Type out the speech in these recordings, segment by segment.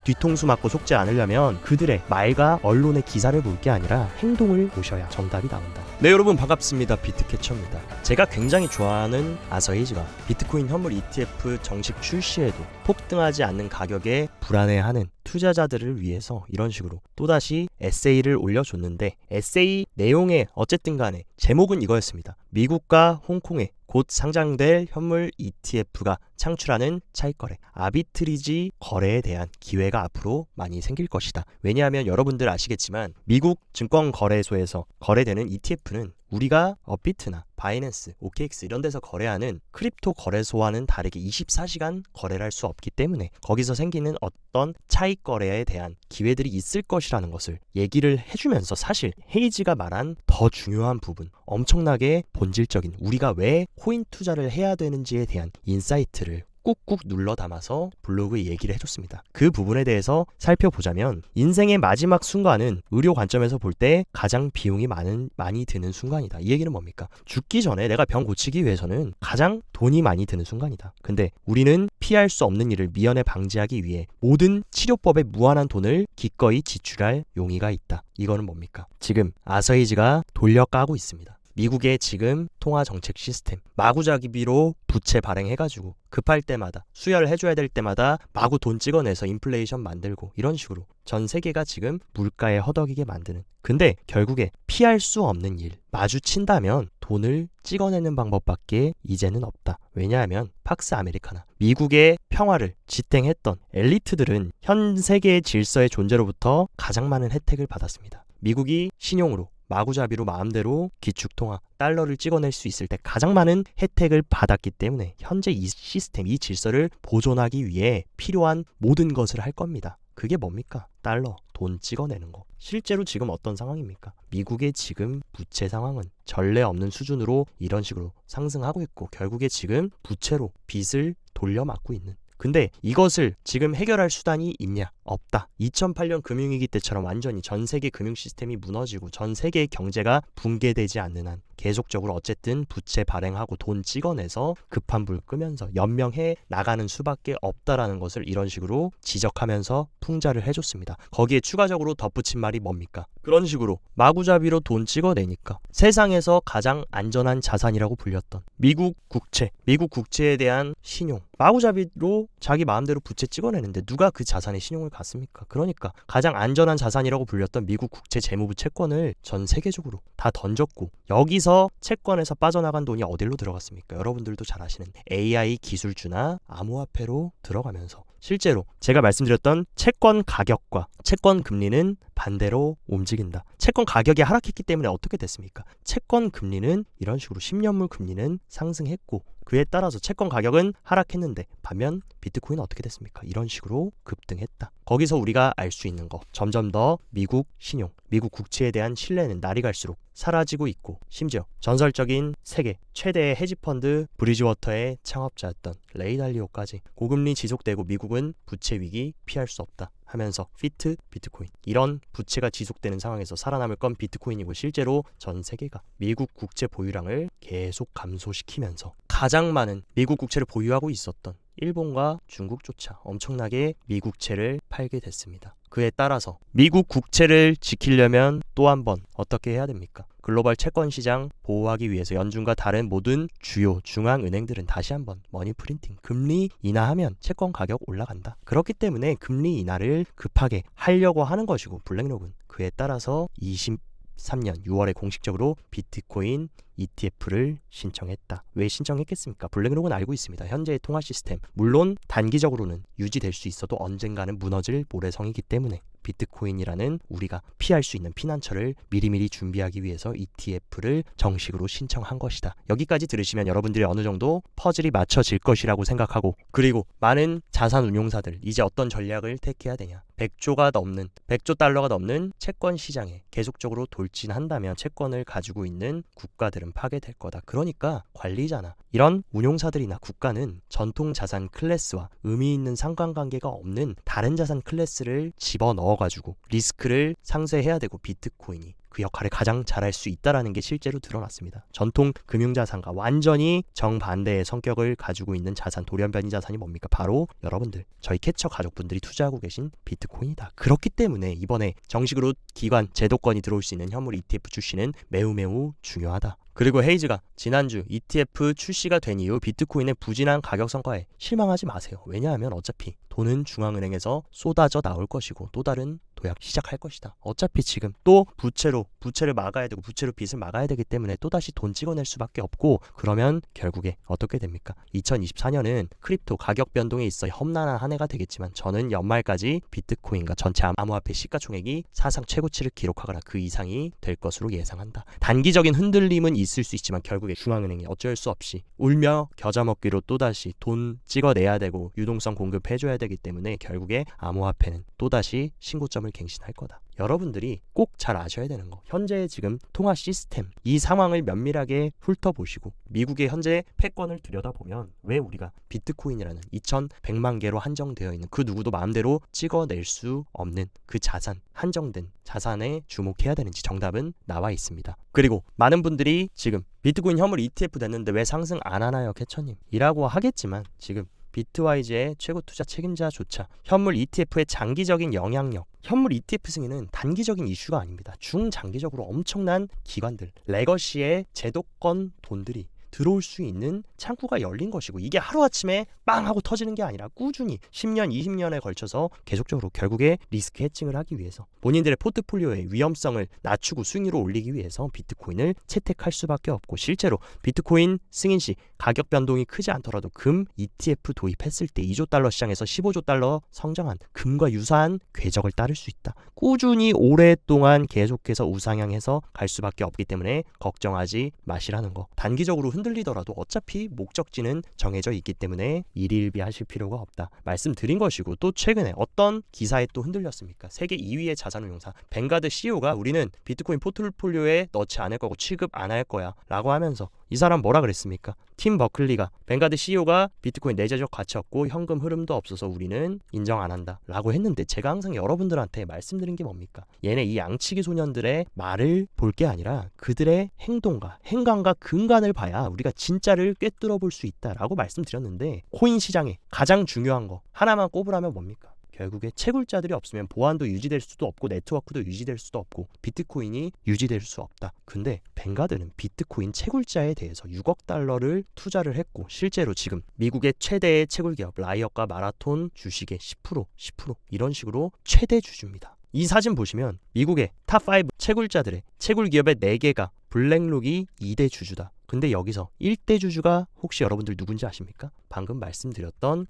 뒤통수 맞고 속지 않으려면 그들의 말과 언론의 기사를 볼 게 아니라 행동을 보셔야 정답이 나온다. 네, 여러분 반갑습니다. 비트캐쳐입니다. 제가 굉장히 좋아하는 아서헤이즈가 비트코인 현물 ETF 정식 출시에도 폭등하지 않는 가격에 불안해하는 투자자들을 위해서 이런 식으로 또다시 에세이를 올려줬는데, 에세이 내용에 어쨌든 간에 제목은 이거였습니다. 미국과 홍콩에 곧 상장될 현물 ETF가 창출하는 차익거래, 아비트리지 거래에 대한 기회가 앞으로 많이 생길 것이다. 왜냐하면 여러분들 아시겠지만 미국 증권거래소에서 거래되는 ETF는 우리가 업비트나 바이낸스, OKX 이런 데서 거래하는 크립토 거래소와는 다르게 24시간 거래를 할 수 없기 때문에 거기서 생기는 어떤 차익 거래에 대한 기회들이 있을 것이라는 것을 얘기를 해주면서, 사실 헤이즈가 말한 더 중요한 부분, 엄청나게 본질적인 우리가 왜 코인 투자를 해야 되는지에 대한 인사이트를 꾹꾹 눌러 담아서 블로그에 얘기를 해줬습니다. 그 부분에 대해서 살펴보자면, 인생의 마지막 순간은 의료 관점에서 볼 때 가장 비용이 많이 드는 순간이다. 이 얘기는 뭡니까? 죽기 전에 내가 병 고치기 위해서는 가장 돈이 많이 드는 순간이다. 근데 우리는 피할 수 없는 일을 미연에 방지하기 위해 모든 치료법에 무한한 돈을 기꺼이 지출할 용의가 있다. 이거는 뭡니까? 지금 아서헤이즈가 돌려까고 있습니다. 미국의 지금 통화정책 시스템, 마구자기비로 부채 발행해가지고 급할 때마다 수혈해줘야 될 때마다 마구 돈 찍어내서 인플레이션 만들고, 이런 식으로 전 세계가 지금 물가에 허덕이게 만드는, 근데 결국에 피할 수 없는 일 마주친다면 돈을 찍어내는 방법밖에 이제는 없다. 왜냐하면 팍스 아메리카나, 미국의 평화를 지탱했던 엘리트들은 현 세계의 질서의 존재로부터 가장 많은 혜택을 받았습니다. 미국이 신용으로 마구잡이로 마음대로 기축통화, 달러를 찍어낼 수 있을 때 가장 많은 혜택을 받았기 때문에 현재 이 시스템, 이 질서를 보존하기 위해 필요한 모든 것을 할 겁니다. 그게 뭡니까? 달러, 돈 찍어내는 거. 실제로 지금 어떤 상황입니까? 미국의 지금 부채 상황은 전례 없는 수준으로 이런 식으로 상승하고 있고, 결국에 지금 부채로 빚을 돌려막고 있는, 근데 이것을 지금 해결할 수단이 있냐? 없다. 2008년 금융위기 때처럼 완전히 전 세계 금융 시스템이 무너지고 전 세계의 경제가 붕괴되지 않는 한 계속적으로 어쨌든 부채 발행하고 돈 찍어내서 급한 불 끄면서 연명해 나가는 수밖에 없다라는 것을 이런 식으로 지적하면서 풍자를 해줬습니다. 거기에 추가적으로 덧붙인 말이 뭡니까? 그런 식으로 마구잡이로 돈 찍어내니까 세상에서 가장 안전한 자산이라고 불렸던 미국 국채에 대한 신용, 마구잡이로 자기 마음대로 부채 찍어내는데 누가 그 자산에 신용을 갖습니까? 그러니까 가장 안전한 자산이라고 불렸던 미국 국채 재무부 채권을 전 세계적으로 다 던졌고, 여기서 채권에서 빠져나간 돈이 어디로 들어갔습니까? 여러분들도 잘 아시는 AI 기술주나 암호화폐로 들어가면서 실제로 제가 말씀드렸던 채권 가격과 채권 금리는 반대로 움직인다. 채권 가격이 하락했기 때문에 어떻게 됐습니까? 채권 금리는 이런 식으로 10년물 금리는 상승했고, 그에 따라서 채권 가격은 하락했는데 반면 비트코인은 어떻게 됐습니까? 이런 식으로 급등했다. 거기서 우리가 알 수 있는 거, 점점 더 미국 신용, 미국 국채에 대한 신뢰는 날이 갈수록 사라지고 있고, 심지어 전설적인 세계 최대의 헤지펀드 브리지워터의 창업자였던 레이 달리오까지 고금리 지속되고 미국은 부채 위기 피할 수 없다 하면서 피트 비트코인, 이런 부채가 지속되는 상황에서 살아남을 건 비트코인이고, 실제로 전 세계가 미국 국채 보유량을 계속 감소시키면서 가장 많은 미국 국채를 보유하고 있었던 일본과 중국조차 엄청나게 미국채를 팔게 됐습니다. 그에 따라서 미국 국채를 지키려면 또 한 번 어떻게 해야 됩니까? 글로벌 채권 시장 보호하기 위해서 연준과 다른 모든 주요 중앙은행들은 다시 한번 머니 프린팅, 금리 인하하면 채권 가격 올라간다. 그렇기 때문에 금리 인하를 급하게 하려고 하는 것이고, 블랙록은 그에 따라서 23년 6월에 공식적으로 비트코인 ETF를 신청했다. 왜 신청했겠습니까? 블랙록은 알고 있습니다. 현재의 통화 시스템, 물론 단기적으로는 유지될 수 있어도 언젠가는 무너질 모래성이기 때문에 비트코인이라는 우리가 피할 수 있는 피난처를 미리미리 준비하기 위해서 ETF를 정식으로 신청한 것이다. 여기까지 들으시면 여러분들이 어느 정도 퍼즐이 맞춰질 것이라고 생각하고, 그리고 많은 자산 운용사들 이제 어떤 전략을 택해야 되냐? 100조 달러가 넘는 채권 시장에 계속적으로 돌진한다면 채권을 가지고 있는 국가들은 파괴될 거다. 그러니까 관리자나 이런 운용사들이나 국가는 전통 자산 클래스와 의미 있는 상관관계가 없는 다른 자산 클래스를 집어넣어가지고 리스크를 상쇄해야 되고, 비트코인이 그 역할을 가장 잘할 수 있다라는 게 실제로 드러났습니다. 전통 금융자산과 완전히 정반대의 성격을 가지고 있는 자산, 돌연변이 자산이 뭡니까? 바로 여러분들, 저희 캐쳐 가족분들이 투자하고 계신 비트코인이다. 그렇기 때문에 이번에 정식으로 기관 제도권이 들어올 수 있는 현물 ETF 출시는 매우 중요하다. 그리고 헤이즈가 지난주 ETF 출시가 된 이후 비트코인의 부진한 가격 성과에 실망하지 마세요. 왜냐하면 어차피 돈은 중앙은행에서 쏟아져 나올 것이고 또 다른 도약 시작할 것이다. 어차피 지금 또 부채를 막아야 되고 부채로 빚을 막아야 되기 때문에 또다시 돈 찍어낼 수밖에 없고, 그러면 결국에 어떻게 됩니까? 2024년은 크립토 가격 변동에 있어 험난한 한 해가 되겠지만 저는 연말까지 비트코인과 전체 암호화폐 시가총액이 사상 최고치를 기록하거나 그 이상이 될 것으로 예상한다. 단기적인 흔들림은 있을 수 있지만 결국에 중앙은행이 어쩔 수 없이 울며 겨자 먹기로 또다시 돈 찍어내야 되고 유동성 공급해줘야 되기 때문에 결국에 암호화폐는 또다시 신고점을 갱신할 거다. 여러분들이 꼭 잘 아셔야 되는 거, 현재 지금 통화 시스템 이 상황을 면밀하게 훑어보시고 미국의 현재 패권을 들여다보면 왜 우리가 비트코인이라는 2100만 개로 한정되어 있는 그 누구도 마음대로 찍어낼 수 없는 그 자산, 한정된 자산에 주목해야 되는지 정답은 나와 있습니다. 그리고 많은 분들이 지금 비트코인 현물 ETF 됐는데 왜 상승 안 하나요 캐처님? 이라고 하겠지만 지금 비트와이즈의 최고 투자 책임자조차 현물 ETF의 장기적인 영향력, 현물 ETF 승인은 단기적인 이슈가 아닙니다. 중장기적으로 엄청난 기관들, 레거시의 제도권 돈들이 들어올 수 있는 창구가 열린 것이고, 이게 하루아침에 빵 하고 터지는 게 아니라 꾸준히 10년, 20년에 걸쳐서 계속적으로 결국에 리스크 해칭을 하기 위해서 본인들의 포트폴리오의 위험성을 낮추고 수익률을 올리기 위해서 비트코인을 채택할 수밖에 없고, 실제로 비트코인 승인 시 가격 변동이 크지 않더라도 금 ETF 도입했을 때 2조 달러 시장에서 15조 달러 성장한 금과 유사한 궤적을 따를 수 있다. 꾸준히 오랫동안 계속해서 우상향해서 갈 수밖에 없기 때문에 걱정하지 마시라는 거. 단기적으로 흔들리더라도 어차피 목적지는 정해져 있기 때문에 일일비 하실 필요가 없다 말씀드린 것이고, 또 최근에 어떤 기사에 또 흔들렸습니까? 세계 2위의 자산운용사 뱅가드 CEO가 우리는 비트코인 포트폴리오에 넣지 않을 거고 취급 안 할 거야 라고 하면서, 이 사람 뭐라 그랬습니까? 팀 버클리가 뱅가드 CEO가 비트코인 내재적 가치 없고 현금 흐름도 없어서 우리는 인정 안 한다 라고 했는데, 제가 항상 여러분들한테 말씀드린 게 뭡니까? 얘네 이 양치기 소년들의 말을 볼 게 아니라 그들의 행동과 행간과 근간을 봐야 우리가 진짜를 꿰뚫어 볼 수 있다라고 말씀드렸는데, 코인 시장에 가장 중요한 거 하나만 꼽으라면 뭡니까? 결국에 채굴자들이 없으면 보안도 유지될 수도 없고 네트워크도 유지될 수도 없고 비트코인이 유지될 수 없다. 근데 뱅가드는 비트코인 채굴자에 대해서 6억 달러를 투자를 했고, 실제로 지금 미국의 최대의 채굴 기업 라이엇과 마라톤 주식의 10% 이런 식으로 최대 주주입니다. 이 사진 보시면 미국의 탑5 채굴자들의 채굴 기업의 4개가 블랙록이 2대 주주다. 근데 여기서 1대 주주가 혹시 여러분들 누군지 아십니까? 방금 말씀드렸던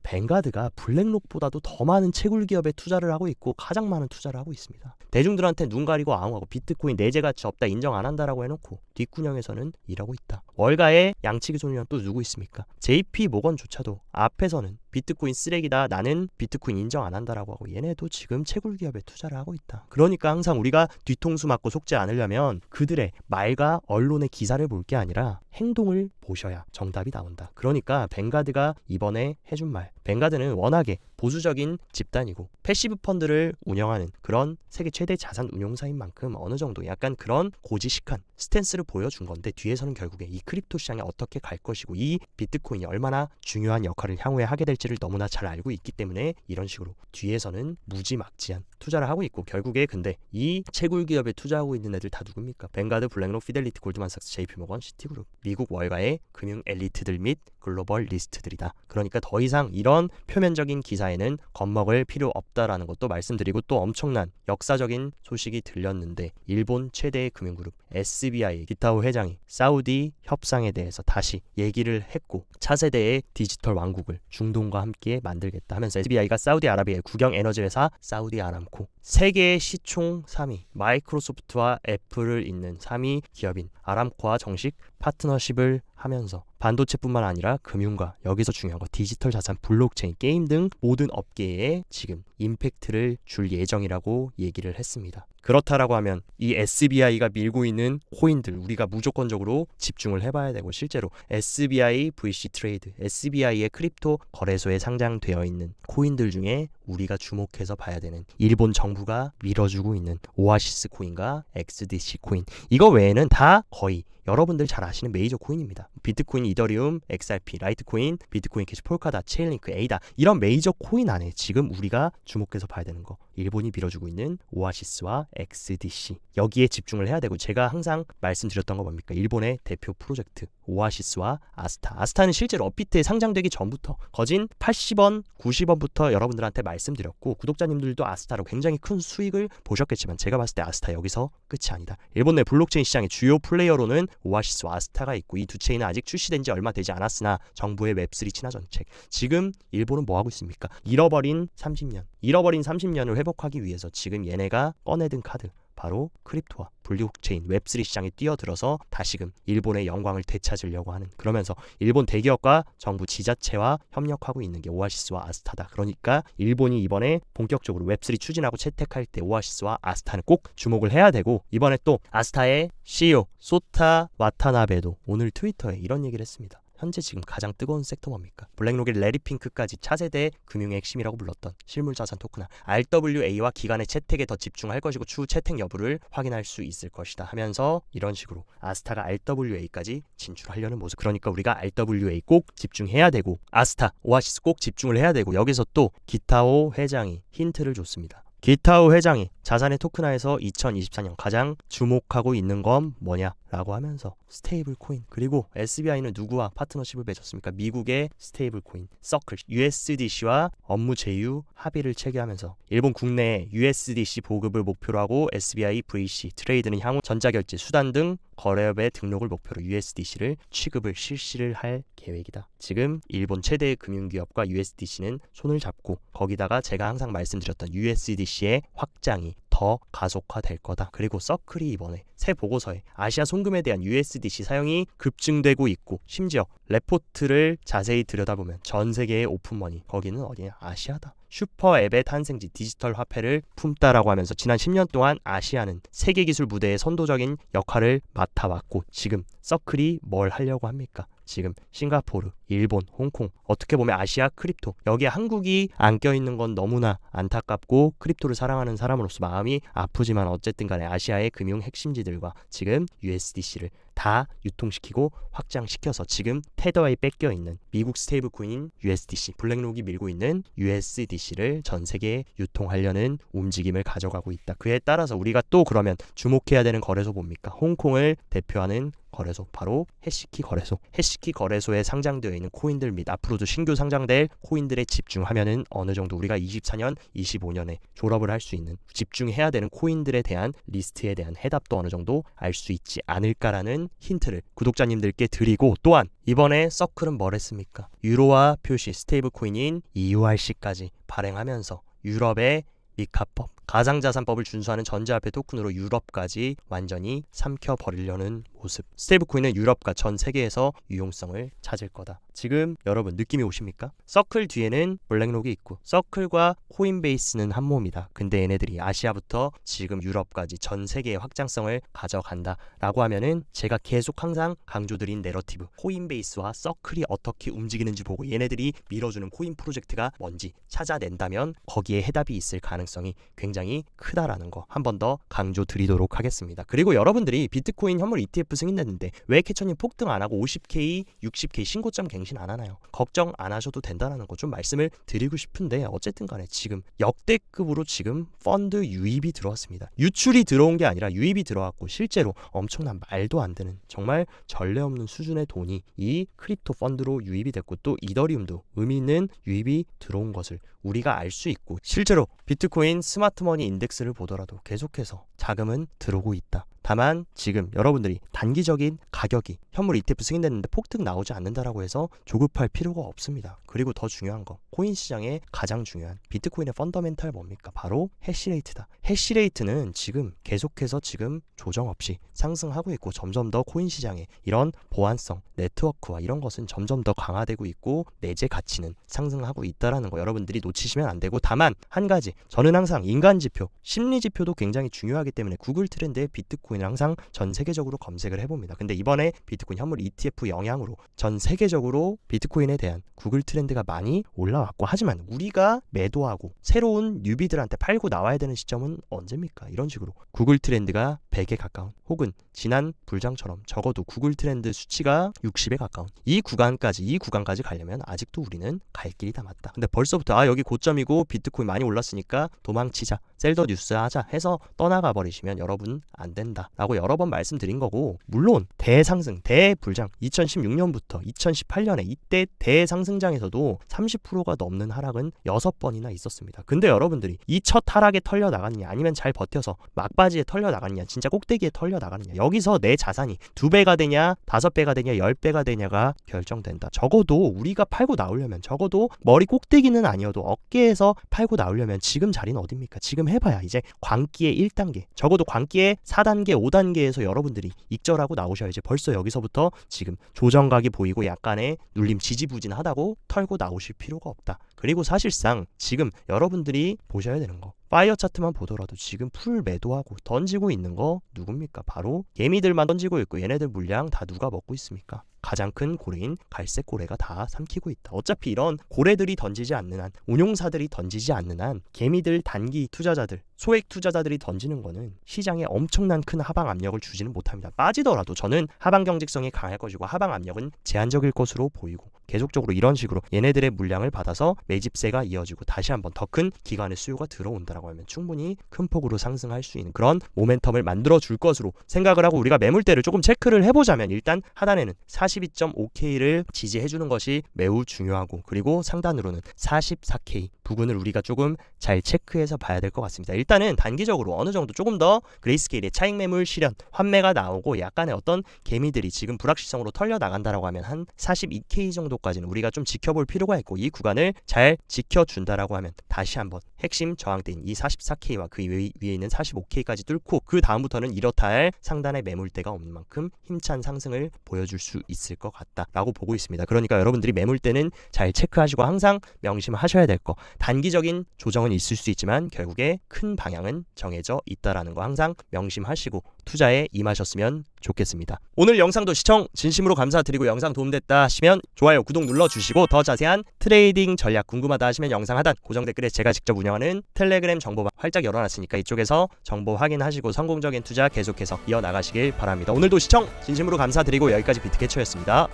뱅가드가 블랙록보다도 더 많은 채굴 기업에 투자를 하고 있고 가장 많은 투자를 하고 있습니다. 대중들한테 눈 가리고 아웅하고 비트코인 내재 가치 없다 인정 안 한다라고 해놓고 뒷구녕에서는 일하고 있다. 월가의 양치기 소년 또 누구 있습니까? JP 모건조차도 앞에서는 비트코인 쓰레기다, 나는 비트코인 인정 안 한다라고 하고 얘네도 지금 채굴 기업에 투자를 하고 있다. 그러니까 항상 우리가 뒤통수 맞고 속지 않으려면 그들의 말과 언론의 기사를 볼 게 아니라 행동을 보셔야 정답이 나온다. 그러니까 뱅가드가 이번에 해준 말, 뱅가드는 워낙에 보수적인 집단이고 패시브 펀드를 운영하는 그런 세계 최대 자산 운용사인 만큼 어느 정도 약간 그런 고지식한 스탠스를 보여준 건데, 뒤에서는 결국에 이 크립토 시장에 어떻게 갈 것이고 이 비트코인이 얼마나 중요한 역할을 향후에 하게 될지를 너무나 잘 알고 있기 때문에 이런 식으로 뒤에서는 무지막지한 투자를 하고 있고, 결국에 근데 이 채굴 기업에 투자하고 있는 애들 다 누굽니까? 뱅가드, 블랙록, 피델리티, 골드만삭스, JP모건, 시티그룹, 미국 월가의 금융 엘리트들 및 글로벌 리스트들이다. 그러니까 더 이상 이런 표면적인 기사에는 겁먹을 필요 없다라는 것도 말씀드리고, 또 엄청난 역사적인 소식이 들렸는데 일본 최대의 금융그룹 SBI 기타오 회장이 사우디 협상에 대해서 다시 얘기를 했고, 차세대의 디지털 왕국을 중동과 함께 만들겠다 하면서 SBI가 사우디아라비아의 국영 에너지 회사 사우디 아람코, 세계의 시총 3위 마이크로소프트와 애플을 잇는 3위 기업인 아람코와 정식 파트너십을 하면서 반도체뿐만 아니라 금융과 여기서 중요한 거 디지털 자산, 블록체인, 게임 등 모든 업계에 지금 임팩트를 줄 예정이라고 얘기를 했습니다. 그렇다라고 하면 이 SBI가 밀고 있는 코인들 우리가 무조건적으로 집중을 해봐야 되고, 실제로 SBI VC 트레이드, SBI의 크립토 거래소에 상장되어 있는 코인들 중에 우리가 주목해서 봐야 되는 일본 정부 정부가 밀어주고 있는 오아시스 코인과 XDC 코인, 이거 외에는 다 거의 여러분들 잘 아시는 메이저 코인입니다. 비트코인, 이더리움, XRP, 라이트코인, 비트코인 캐시, 폴카다, 체인링크, 에이다, 이런 메이저 코인 안에 지금 우리가 주목해서 봐야 되는 거, 일본이 밀어주고 있는 오아시스와 XDC, 여기에 집중을 해야 되고, 제가 항상 말씀드렸던 거 뭡니까? 일본의 대표 프로젝트 오아시스와 아스타. 아스타는 실제로 업비트에 상장되기 전부터 거진 80원, 90원부터 여러분들한테 말씀드렸고, 구독자님들도 아스타로 굉장히 큰 수익을 보셨겠지만, 제가 봤을 때 아스타 여기서 끝이 아니다. 일본 내 블록체인 시장의 주요 플레이어로는 오아시스와 아스타가 있고, 이 두 체인은 아직 출시된 지 얼마 되지 않았으나 정부의 웹3 친화 정책, 지금 일본은 뭐 하고 있습니까? 잃어버린 30년을 회복하기 위해서 지금 얘네가 꺼내든 카드, 바로 크립토와 블록체인 웹3 시장에 뛰어들어서 다시금 일본의 영광을 되찾으려고 하는, 그러면서 일본 대기업과 정부 지자체와 협력하고 있는 게 오아시스와 아스타다. 그러니까 일본이 이번에 본격적으로 웹3 추진하고 채택할 때 오아시스와 아스타는 꼭 주목을 해야 되고, 이번에 또 아스타의 CEO 소타 와타나베도 오늘 트위터에 이런 얘기를 했습니다. 현재 지금 가장 뜨거운 섹터 뭡니까? 블랙록의 레리핑크까지 차세대 금융의 핵심이라고 불렀던 실물자산 토큰화 RWA와 기간의 채택에 더 집중할 것이고 추후 채택 여부를 확인할 수 있을 것이다 하면서 이런 식으로 아스타가 RWA까지 진출하려는 모습. 그러니까 우리가 RWA 꼭 집중해야 되고, 아스타, 오아시스 꼭 집중을 해야 되고, 여기서 또 기타오 회장이 힌트를 줬습니다. 기타오 회장이 자산의 토큰화에서 2024년 가장 주목하고 있는 건 뭐냐라고 하면서 스테이블 코인, 그리고 SBI는 누구와 파트너십을 맺었습니까? 미국의 스테이블 코인 서클 USDC와 업무 제휴 합의를 체결하면서 일본 국내에 USDC 보급을 목표로 하고 SBI VC 트레이드는 향후 전자결제 수단 등 거래업의 등록을 목표로 USDC를 취급을 실시를 할 계획이다. 지금 일본 최대의 금융기업과 USDC는 손을 잡고, 거기다가 제가 항상 말씀드렸던 USDC의 확장이 더 가속화될 거다. 그리고 서클이 이번에 새 보고서에 아시아 송금에 대한 USDC 사용이 급증되고 있고, 심지어 레포트를 자세히 들여다보면 전 세계의 오픈머니, 거기는 어디냐? 아시아다. 슈퍼앱의 탄생지 디지털 화폐를 품다라고 하면서 지난 10년 동안 아시아는 세계 기술 무대의 선도적인 역할을 맡아왔고, 지금 서클이 뭘 하려고 합니까? 지금 싱가포르, 일본, 홍콩, 어떻게 보면 아시아 크립토, 여기에 한국이 안 껴있는 건 너무나 안타깝고 크립토를 사랑하는 사람으로서 마음이 아프지만, 어쨌든 간에 아시아의 금융 핵심지들과 지금 USDC를 다 유통시키고 확장시켜서 지금 테더에 뺏겨있는 미국 스테이블 코인인 USDC, 블랙록이 밀고 있는 USDC를 전 세계에 유통하려는 움직임을 가져가고 있다. 그에 따라서 우리가 또 그러면 주목해야 되는 거래소 뭡니까? 홍콩을 대표하는 거래소, 바로 해시키 거래소. 해시키 거래소에 상장되어 있는 코인들 및 앞으로도 신규 상장될 코인들에 집중하면은 어느 정도 우리가 24년, 25년에 졸업을 할 수 있는, 집중해야 되는 코인들에 대한 리스트에 대한 해답도 어느 정도 알 수 있지 않을까라는 힌트를 구독자님들께 드리고, 또한 이번에 서클은 뭘 했습니까? 유로화 표시 스테이블 코인인 EURC까지 발행하면서 유럽의 미카법, 가상자산법을 준수하는 전자화폐 토큰으로 유럽까지 완전히 삼켜버리려는 모습. 스테이블코인은 유럽과 전 세계에서 유용성을 찾을 거다. 지금 여러분 느낌이 오십니까? 서클 뒤에는 블랙록이 있고 서클과 코인베이스는 한 몸이다. 근데 얘네들이 아시아부터 지금 유럽까지 전 세계의 확장성을 가져간다 라고 하면은, 제가 계속 항상 강조드린 내러티브, 코인베이스와 서클이 어떻게 움직이는지 보고 얘네들이 밀어주는 코인 프로젝트가 뭔지 찾아낸다면 거기에 해답이 있을 가능성이 굉장히 크다라는 거 한 번 더 강조드리도록 하겠습니다. 그리고 여러분들이 비트코인 현물 ETF 승인됐는데 왜 캐처님 폭등 안 하고 50K, 60K 신고점 갱신 안 하나요? 걱정 안 하셔도 된다라는 거 좀 말씀을 드리고 싶은데, 어쨌든 간에 지금 역대급으로 지금 펀드 유입이 들어왔습니다. 유출이 들어온 게 아니라 유입이 들어왔고, 실제로 엄청난 말도 안 되는, 정말 전례 없는 수준의 돈이 이 크립토 펀드로 유입이 됐고, 또 이더리움도 의미 있는 유입이 들어온 것을 우리가 알 수 있고, 실제로 비트코인 스마트머니 인덱스를 보더라도 계속해서 자금은 들어오고 있다. 다만 지금 여러분들이 단기적인 가격이 현물 ETF 승인됐는데 폭등 나오지 않는다라고 해서 조급할 필요가 없습니다. 그리고 더 중요한 거, 코인 시장에 가장 중요한 비트코인의 펀더멘탈 뭡니까? 바로 해시레이트다. 해시레이트는 지금 계속해서 지금 조정 없이 상승하고 있고, 점점 더 코인 시장에 이런 보안성, 네트워크와 이런 것은 점점 더 강화되고 있고, 내재 가치는 상승하고 있다라는 거 여러분들이 놓치시면 안 되고, 다만 한 가지, 저는 항상 인간 지표, 심리 지표도 굉장히 중요하기 때문에 구글 트렌드에 비트코인을 항상 전 세계적으로 검색을 해봅니다. 근데 이번에 비트코인 현물 ETF 영향으로 전 세계적으로 비트코인에 대한 구글 트렌드가 많이 올라왔습니다. 같고, 하지만 우리가 매도하고 새로운 뉴비들한테 팔고 나와야 되는 시점은 언제입니까? 이런 식으로 구글 트렌드가 100에 가까운, 혹은 지난 불장처럼 적어도 구글 트렌드 수치가 60에 가까운 이 구간까지 가려면 아직도 우리는 갈 길이 다 맞다. 근데 벌써부터 여기 고점이고 비트코인 많이 올랐으니까 도망치자, 셀더 뉴스 하자 해서 떠나가 버리시면 여러분 안 된다 라고 여러 번 말씀드린 거고, 물론 대상승, 대불장 2016년부터 2018년에 이때 대상승장에서도 30%가 넘는 하락은 6번이나 있었습니다. 근데 여러분들이 이 첫 하락에 털려 나가느냐, 아니면 잘 버텨서 막바지에 털려 나가느냐, 진짜 꼭대기에 털려 나가느냐, 여기서 내 자산이 2배가 되냐 5배가 되냐 10배가 되냐가 결정된다. 적어도 우리가 팔고 나오려면, 적어도 머리 꼭대기는 아니어도 어깨에서 팔고 나오려면 지금 자리는 어딥니까? 지금 해봐야 이제 광기의 1단계, 적어도 광기의 4단계 5단계에서 여러분들이 익절하고 나오셔야지. 벌써 여기서부터 지금 조정각이 보이고 약간의 눌림, 지지부진하다고 털고 나오실 필요가 없다. 그리고 사실상 지금 여러분들이 보셔야 되는 거, 파이어 차트만 보더라도 지금 풀 매도하고 던지고 있는 거 누굽니까? 바로 개미들만 던지고 있고, 얘네들 물량 다 누가 먹고 있습니까? 가장 큰 고래인 갈색 고래가 다 삼키고 있다. 어차피 이런 고래들이 던지지 않는 한, 운용사들이 던지지 않는 한, 개미들, 단기 투자자들, 소액 투자자들이 던지는 거는 시장에 엄청난 큰 하방 압력을 주지는 못합니다. 빠지더라도 저는 하방 경직성이 강할 것이고 하방 압력은 제한적일 것으로 보이고, 계속적으로 이런 식으로 얘네들의 물량을 받아서 매집세가 이어지고 다시 한번 더 큰 기관의 수요가 들어온다라고 하면 충분히 큰 폭으로 상승할 수 있는 그런 모멘텀을 만들어 줄 것으로 생각을 하고, 우리가 매물대를 조금 체크를 해보자면 일단 하단에는 42.5K를 지지해주는 것이 매우 중요하고, 그리고 상단으로는 44K 부근을 우리가 조금 잘 체크해서 봐야 될 것 같습니다. 일단은 단기적으로 어느 정도 조금 더 그레이스케일의 차익 매물 실현, 환매가 나오고 약간의 어떤 개미들이 지금 불확실성으로 털려 나간다라고 하면 한 42K 정도까지는 우리가 좀 지켜볼 필요가 있고, 이 구간을 잘 지켜준다라고 하면 다시 한번 핵심 저항대인 이 44K와 그 위에 있는 45K까지 뚫고, 그 다음부터는 이렇다 할 상단의 매물대가 없는 만큼 힘찬 상승을 보여줄 수 있을 것 같다라고 보고 있습니다. 그러니까 여러분들이 매물대는 잘 체크하시고 항상 명심하셔야 될 거, 단기적인 조정은 있을 수 있지만 결국에 큰 방향은 정해져 있다라는 거 항상 명심하시고 투자에 임하셨으면 좋겠습니다. 오늘 영상도 시청 진심으로 감사드리고, 영상 도움됐다 하시면 좋아요, 구독 눌러주시고, 더 자세한 트레이딩 전략 궁금하다 하시면 영상 하단 고정 댓글에 제가 직접 운영하는 텔레그램 정보방 활짝 열어놨으니까 이쪽에서 정보 확인하시고 성공적인 투자 계속해서 이어나가시길 바랍니다. 오늘도 시청 진심으로 감사드리고 여기까지 비트캐쳐였습니다.